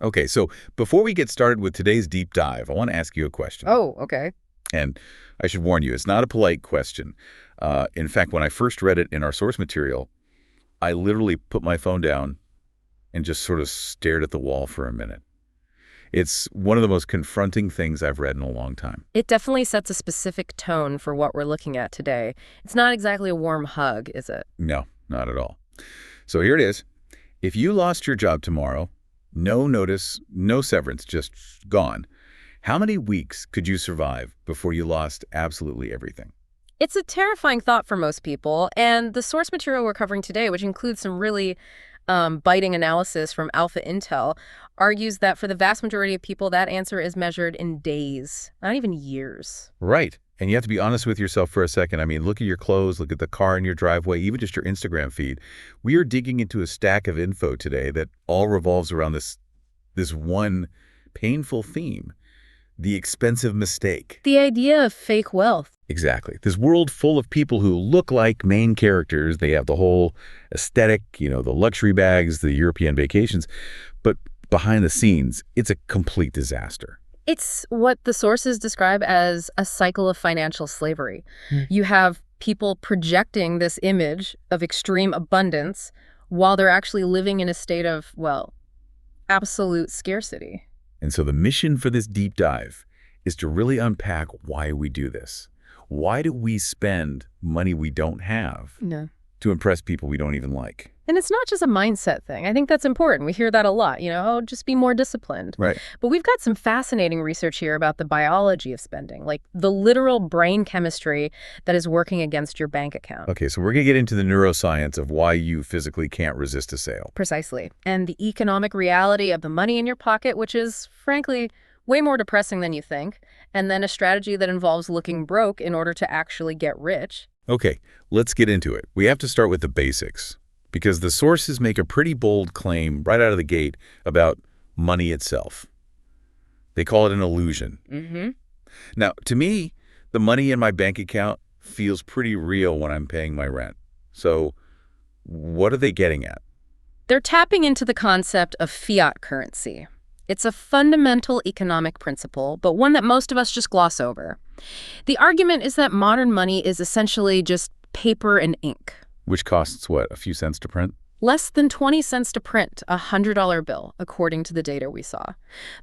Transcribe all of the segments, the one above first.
Okay, so before we get started with today's deep dive, I want to ask you a question. Oh, okay. And I should warn you, it's not a polite question. In fact, when I first read it in our source material, I literally put my phone down and just sort of stared at the wall for a minute. It's one of the most confronting things I've read in a long time. It definitely sets a specific tone for what we're looking at today. It's not exactly a warm hug, is it? No, not at all. So here it is. If you lost your job tomorrow, no notice, no severance, just gone, how many weeks could you survive before you lost absolutely everything? It's a terrifying thought for most people, and the source material we're covering today, which includes some really biting analysis from Alpha Intel, argues that for the vast majority of people, that answer is measured in days, not even years. Right. And you have to be honest with yourself for a second. I mean, look at your clothes, look at the car in your driveway, even just your Instagram feed. We are digging into a stack of info today that all revolves around this one painful theme, the expensive mistake. The idea of fake wealth. Exactly. This world full of people who look like main characters. They have the whole aesthetic, the luxury bags, the European vacations. But behind the scenes, it's a complete disaster. It's what the sources describe as a cycle of financial slavery. You have people projecting this image of extreme abundance while they're actually living in a state of, well, absolute scarcity. And so the mission for this deep dive is to really unpack why we do this. Why do we spend money we don't have to impress people we don't even like? And it's not just a mindset thing. I think that's important. We hear that a lot, just be more disciplined. Right. But we've got some fascinating research here about the biology of spending, like the literal brain chemistry that is working against your bank account. Okay, so we're going to get into the neuroscience of why you physically can't resist a sale. Precisely. And the economic reality of the money in your pocket, which is, frankly, way more depressing than you think, and then a strategy that involves looking broke in order to actually get rich. Okay, let's get into it. We have to start with the basics, because the sources make a pretty bold claim right out of the gate about money itself. They call it an illusion. Now, to me, the money in my bank account feels pretty real when I'm paying my rent. So what are they getting at? They're tapping into the concept of fiat currency. It's a fundamental economic principle, but one that most of us just gloss over. The argument is that modern money is essentially just paper and ink. Which costs, what, a few cents to print? Less than 20 cents to print a $100 bill, according to the data we saw.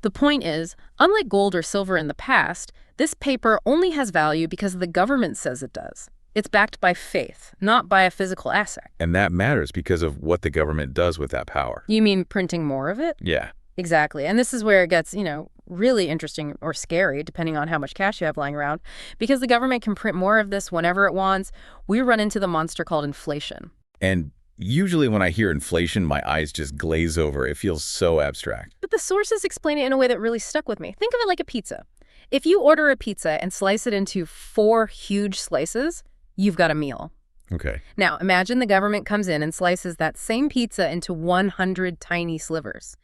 The point is, unlike gold or silver in the past, this paper only has value because the government says it does. It's backed by faith, not by a physical asset. And that matters because of what the government does with that power. You mean printing more of it? Yeah. Exactly. And this is where it gets, really interesting or scary, depending on how much cash you have lying around. Because the government can print more of this whenever it wants, we run into the monster called inflation. And usually when I hear inflation, my eyes just glaze over. It feels so abstract. But the sources explain it in a way that really stuck with me. Think of it like a pizza. If you order a pizza and slice it into 4 huge slices, you've got a meal. Okay. Now, imagine the government comes in and slices that same pizza into 100 tiny slivers.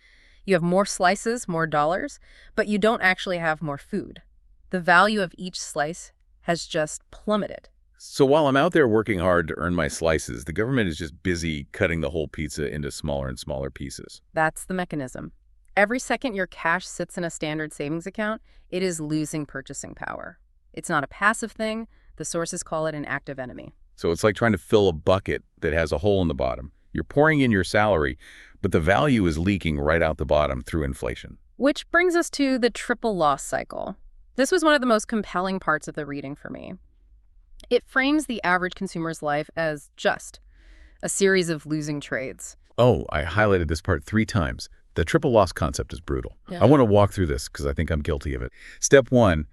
You have more slices, more dollars, but you don't actually have more food. The value of each slice has just plummeted. So while I'm out there working hard to earn my slices, the government is just busy cutting the whole pizza into smaller and smaller pieces. That's the mechanism. Every second your cash sits in a standard savings account, it is losing purchasing power. It's not a passive thing. The sources call it an active enemy. So it's like trying to fill a bucket that has a hole in the bottom. You're pouring in your salary, but the value is leaking right out the bottom through inflation. Which brings us to the triple loss cycle. This was one of the most compelling parts of the reading for me. It frames the average consumer's life as just a series of losing trades. Oh, I highlighted this part 3 times. The triple loss concept is brutal. Yeah. I want to walk through this because I think I'm guilty of it. Step 1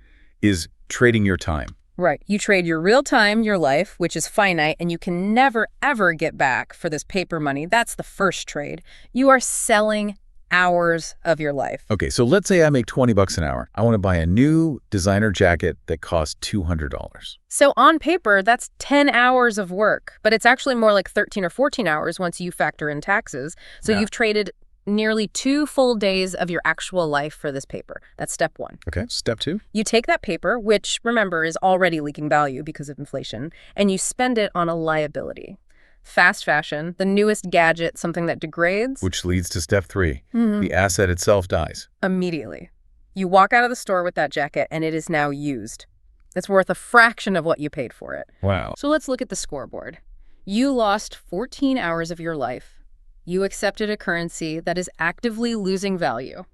is trading your time. Right. You trade your real time, your life, which is finite, and you can never, ever get back for this paper money. That's the first trade. You are selling hours of your life. Okay, so let's say I make $20 an hour. I want to buy a new designer jacket that costs $200. So on paper, that's 10 hours of work, but it's actually more like 13 or 14 hours once you factor in taxes. So you've traded nearly 2 full days of your actual life for this paper. That's step 1. Okay, step 2. You take that paper, which, remember, is already leaking value because of inflation, and you spend it on a liability. Fast fashion, the newest gadget, something that degrades. Which leads to step 3. The asset itself dies. Immediately. You walk out of the store with that jacket and it is now used. It's worth a fraction of what you paid for it. Wow. So let's look at the scoreboard. You lost 14 hours of your life. You accepted a currency that is actively losing value.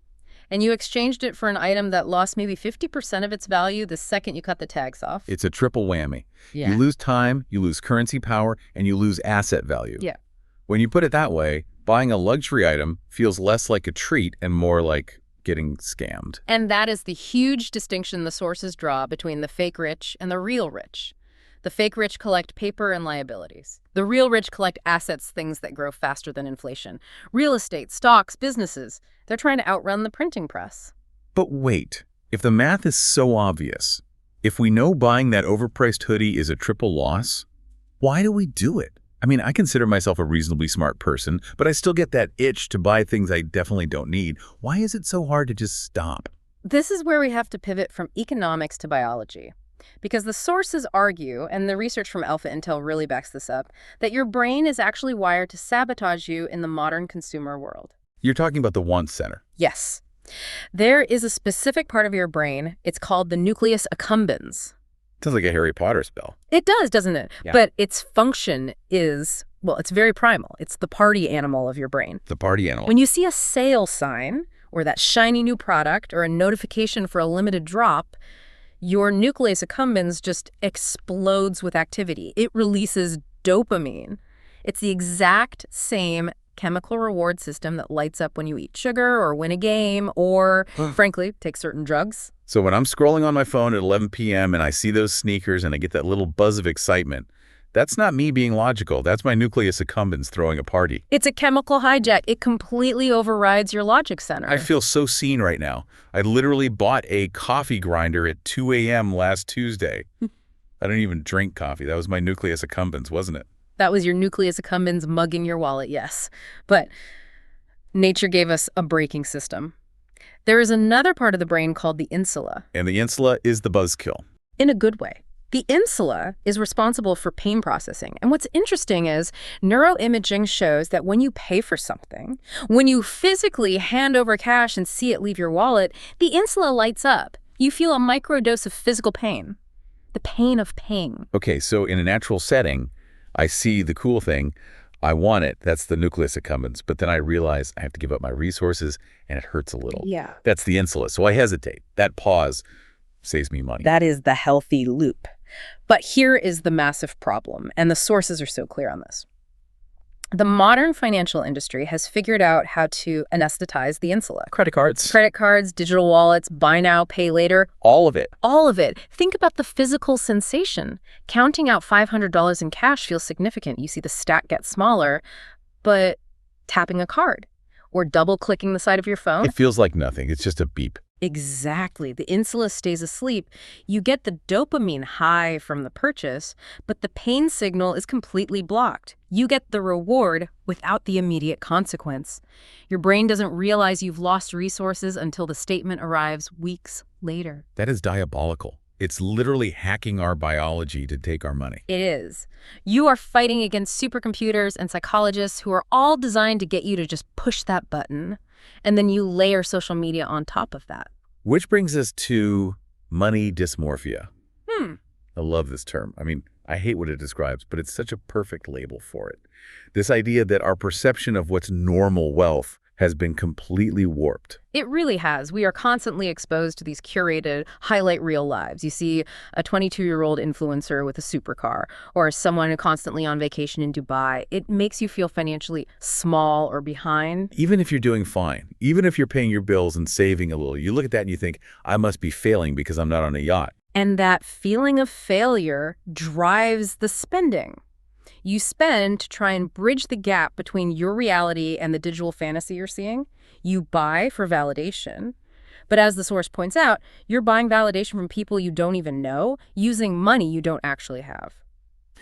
And you exchanged it for an item that lost maybe 50% of its value the second you cut the tags off. It's a triple whammy. Yeah. You lose time, you lose currency power, and you lose asset value. Yeah. When you put it that way, buying a luxury item feels less like a treat and more like getting scammed. And that is the huge distinction the sources draw between the fake rich and the real rich. The fake rich collect paper and liabilities. The real rich collect assets, things that grow faster than inflation. Real estate, stocks, businesses. They're trying to outrun the printing press. But wait, if the math is so obvious, if we know buying that overpriced hoodie is a triple loss, why do we do it? I mean, I consider myself a reasonably smart person, but I still get that itch to buy things I definitely don't need. Why is it so hard to just stop? This is where we have to pivot from economics to biology. Because the sources argue, and the research from Alpha Intel really backs this up, that your brain is actually wired to sabotage you in the modern consumer world. You're talking about the want center. Yes. There is a specific part of your brain. It's called the nucleus accumbens. Sounds like a Harry Potter spell. It does, doesn't it? Yeah. But its function is, well, it's very primal. It's the party animal of your brain. The party animal. When you see a sale sign, or that shiny new product, or a notification for a limited drop, your nucleus accumbens just explodes with activity. It releases dopamine. It's the exact same chemical reward system that lights up when you eat sugar or win a game or, frankly, take certain drugs. So when I'm scrolling on my phone at 11 p.m. and I see those sneakers and I get that little buzz of excitement, that's not me being logical. That's my nucleus accumbens throwing a party. It's a chemical hijack. It completely overrides your logic center. I feel so seen right now. I literally bought a coffee grinder at 2 a.m. last Tuesday. I don't even drink coffee. That was my nucleus accumbens, wasn't it? That was your nucleus accumbens mugging your wallet, yes. But nature gave us a braking system. There is another part of the brain called the insula. And the insula is the buzzkill. In a good way. The insula is responsible for pain processing. And what's interesting is neuroimaging shows that when you pay for something, when you physically hand over cash and see it leave your wallet, the insula lights up. You feel a microdose of physical pain. The pain of paying. Okay, so in a natural setting, I see the cool thing. I want it. That's the nucleus accumbens. But then I realize I have to give up my resources, and it hurts a little. Yeah. That's the insula. So I hesitate. That pause saves me money. That is the healthy loop. But here is the massive problem, and the sources are so clear on this. The modern financial industry has figured out how to anesthetize the insula. Credit cards. Credit cards, digital wallets, buy now, pay later. All of it. All of it. Think about the physical sensation. Counting out $500 in cash feels significant. You see the stack get smaller, but tapping a card or double-clicking the side of your phone. It feels like nothing. It's just a beep. Exactly. The insula stays asleep. You get the dopamine high from the purchase, but the pain signal is completely blocked. You get the reward without the immediate consequence. Your brain doesn't realize you've lost resources until the statement arrives weeks later. That is diabolical. It's literally hacking our biology to take our money. It is. You are fighting against supercomputers and psychologists who are all designed to get you to just push that button. And then you layer social media on top of that. Which brings us to money dysmorphia. I love this term. I mean, I hate what it describes, but it's such a perfect label for it. This idea that our perception of what's normal wealth has been completely warped. It really has. We are constantly exposed to these curated, highlight reel lives. You see a 22-year-old influencer with a supercar or someone constantly on vacation in Dubai. It makes you feel financially small or behind. Even if you're doing fine, even if you're paying your bills and saving a little, you look at that and you think, I must be failing because I'm not on a yacht. And that feeling of failure drives the spending. You spend to try and bridge the gap between your reality and the digital fantasy you're seeing. You buy for validation. But as the source points out, you're buying validation from people you don't even know, using money you don't actually have.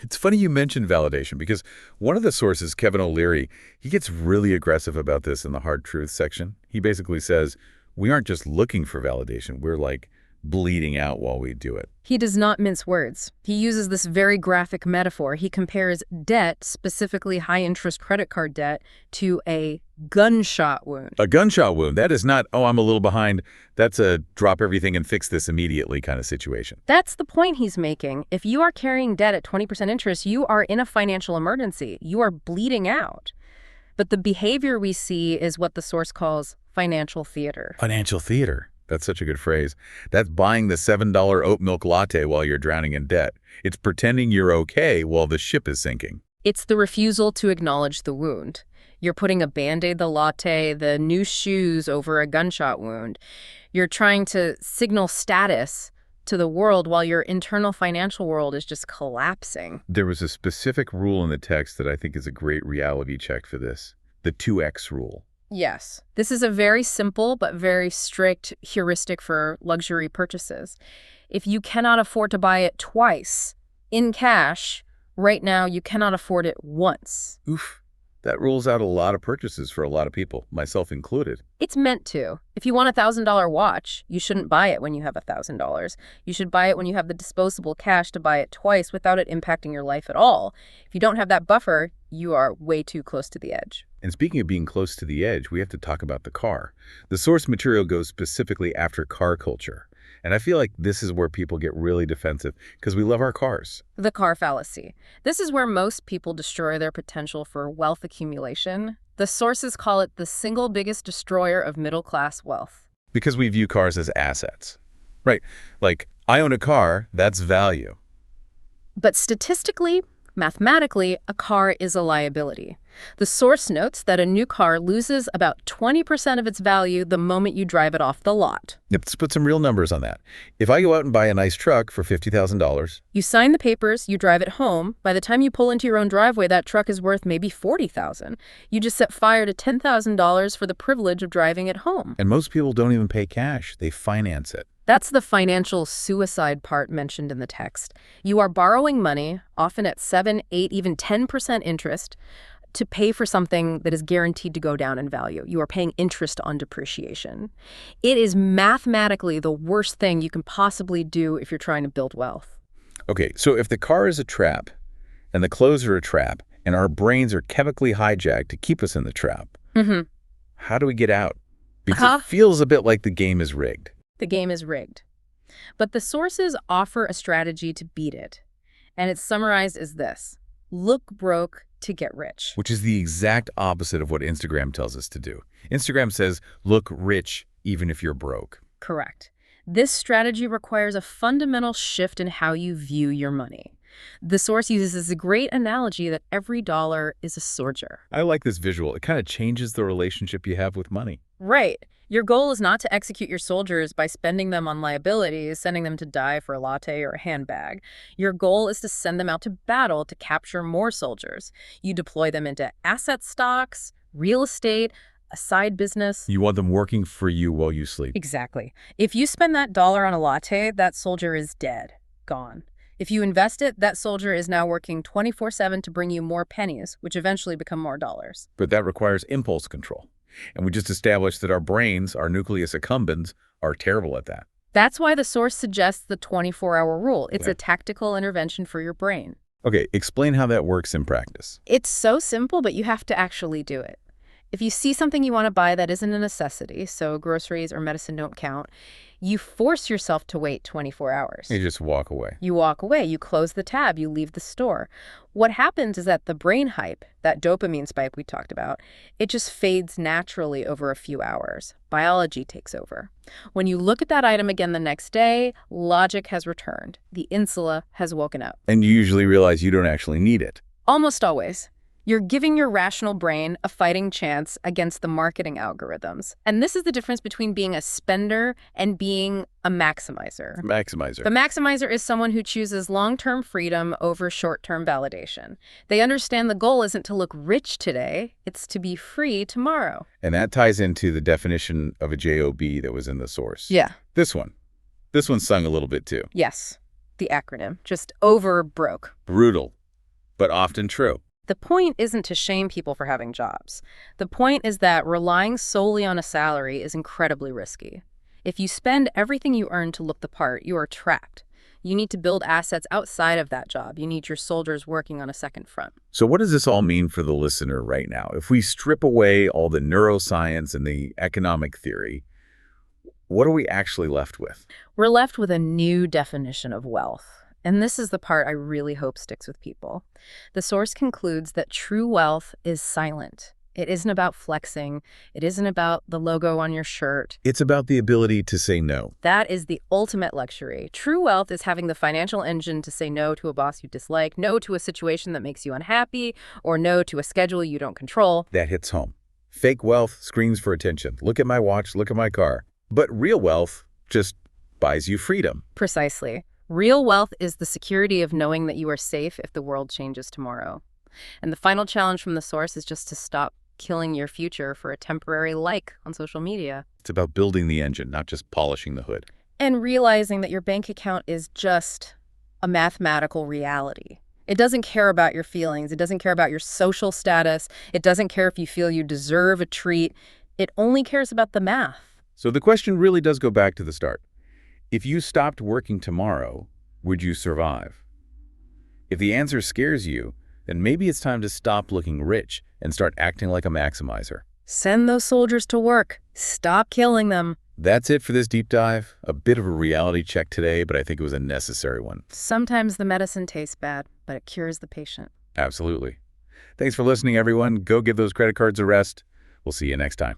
It's funny you mentioned validation because one of the sources, Kevin O'Leary, he gets really aggressive about this in the Hard Truth section. He basically says, we aren't just looking for validation. We're like bleeding out while we do it. He does not mince words. He uses this very graphic metaphor. He compares debt, specifically high-interest credit card debt, to a gunshot wound. A gunshot wound, that is not, oh, I'm a little behind. That's a drop everything and fix this immediately kind of situation. That's the point he's making. If you are carrying debt at 20% interest, you are in a financial emergency. You are bleeding out. But the behavior we see is what the source calls financial theater. Financial theater. That's such a good phrase. That's buying the $7 oat milk latte while you're drowning in debt. It's pretending you're okay while the ship is sinking. It's the refusal to acknowledge the wound. You're putting a Band-Aid, the latte, the new shoes over a gunshot wound. You're trying to signal status to the world while your internal financial world is just collapsing. There was a specific rule in the text that I think is a great reality check for this. The 2x rule. Yes. This is a very simple but very strict heuristic for luxury purchases. If you cannot afford to buy it twice in cash, right now you cannot afford it once. Oof. That rules out a lot of purchases for a lot of people, myself included. It's meant to. If you want a $1,000 watch, you shouldn't buy it when you have $1,000. You should buy it when you have the disposable cash to buy it twice without it impacting your life at all. If you don't have that buffer, you are way too close to the edge. And speaking of being close to the edge, we have to talk about the car. The source material goes specifically after car culture. And I feel like this is where people get really defensive because we love our cars. The car fallacy. This is where most people destroy their potential for wealth accumulation. The sources call it the single biggest destroyer of middle-class wealth. Because we view cars as assets. Right. Like, I own a car, that's value. But statistically, mathematically, a car is a liability. The source notes that a new car loses about 20% of its value the moment you drive it off the lot. Let's put some real numbers on that. If I go out and buy a nice truck for $50,000, you sign the papers, you drive it home. By the time you pull into your own driveway, that truck is worth maybe $40,000. You just set fire to $10,000 for the privilege of driving it home. and most people don't even pay cash, they finance it. That's the financial suicide part mentioned in the text. You are borrowing money, often at 7, 8, even 10% interest, to pay for something that is guaranteed to go down in value. You are paying interest on depreciation. It is mathematically the worst thing you can possibly do if you're trying to build wealth. Okay, so if the car is a trap, and the clothes are a trap, and our brains are chemically hijacked to keep us in the trap, how do we get out? Because it feels a bit like the game is rigged. The game is rigged. But the sources offer a strategy to beat it. And it's summarized as this: look broke to get rich. Which is the exact opposite of what Instagram tells us to do. Instagram says, look rich even if you're broke. Correct. This strategy requires a fundamental shift in how you view your money. The source uses a great analogy that every dollar is a soldier. I like this visual. It kind of changes the relationship you have with money. Right. Your goal is not to execute your soldiers by spending them on liabilities, sending them to die for a latte or a handbag. Your goal is to send them out to battle to capture more soldiers. You deploy them into asset stocks, real estate, a side business. You want them working for you while you sleep. Exactly. If you spend that dollar on a latte, that soldier is dead, gone. If you invest it, that soldier is now working 24/7 to bring you more pennies, which eventually become more dollars. But that requires impulse control. And we just established that our brains, our nucleus accumbens, are terrible at that. That's why the source suggests the 24-hour rule. It's Yeah. a tactical intervention for your brain. Okay, explain how that works in practice. It's so simple, but you have to actually do it. If you see something you want to buy that isn't a necessity, so groceries or medicine don't count, you force yourself to wait 24 hours. You just walk away. You walk away, you close the tab, you leave the store. What happens is that the brain hype, that dopamine spike we talked about, it just fades naturally over a few hours. Biology takes over. When you look at that item again the next day, logic has returned. The insula has woken up. And you usually realize you don't actually need it. Almost always. You're giving your rational brain a fighting chance against the marketing algorithms. And this is the difference between being a spender and being a maximizer. Maximizer. The maximizer is someone who chooses long-term freedom over short-term validation. They understand the goal isn't to look rich today, it's to be free tomorrow. And that ties into the definition of a JOB that was in the source. Yeah. This one. This one sung a little bit too. Yes. The acronym. Just over broke. Brutal, but often true. The point isn't to shame people for having jobs. The point is that relying solely on a salary is incredibly risky. If you spend everything you earn to look the part, you are trapped. You need to build assets outside of that job. You need your soldiers working on a second front. So what does this all mean for the listener right now? If we strip away all the neuroscience and the economic theory, what are we actually left with? We're left with a new definition of wealth. And this is the part I really hope sticks with people. The source concludes that true wealth is silent. It isn't about flexing. It isn't about the logo on your shirt. It's about the ability to say no. That is the ultimate luxury. True wealth is having the financial engine to say no to a boss you dislike, no to a situation that makes you unhappy, or no to a schedule you don't control. That hits home. Fake wealth screams for attention. Look at my watch, look at my car. But real wealth just buys you freedom. Precisely. Real wealth is the security of knowing that you are safe if the world changes tomorrow. And the final challenge from the source is just to stop killing your future for a temporary like on social media. It's about building the engine, not just polishing the hood. And realizing that your bank account is just a mathematical reality. It doesn't care about your feelings. It doesn't care about your social status. It doesn't care if you feel you deserve a treat. It only cares about the math. So the question really does go back to the start. If you stopped working tomorrow, would you survive? If the answer scares you, then maybe it's time to stop looking rich and start acting like a maximizer. Send those soldiers to work. Stop killing them. That's it for this deep dive. A bit of a reality check today, but I think it was a necessary one. Sometimes the medicine tastes bad, but it cures the patient. Absolutely. Thanks for listening, everyone. Go give those credit cards a rest. We'll see you next time.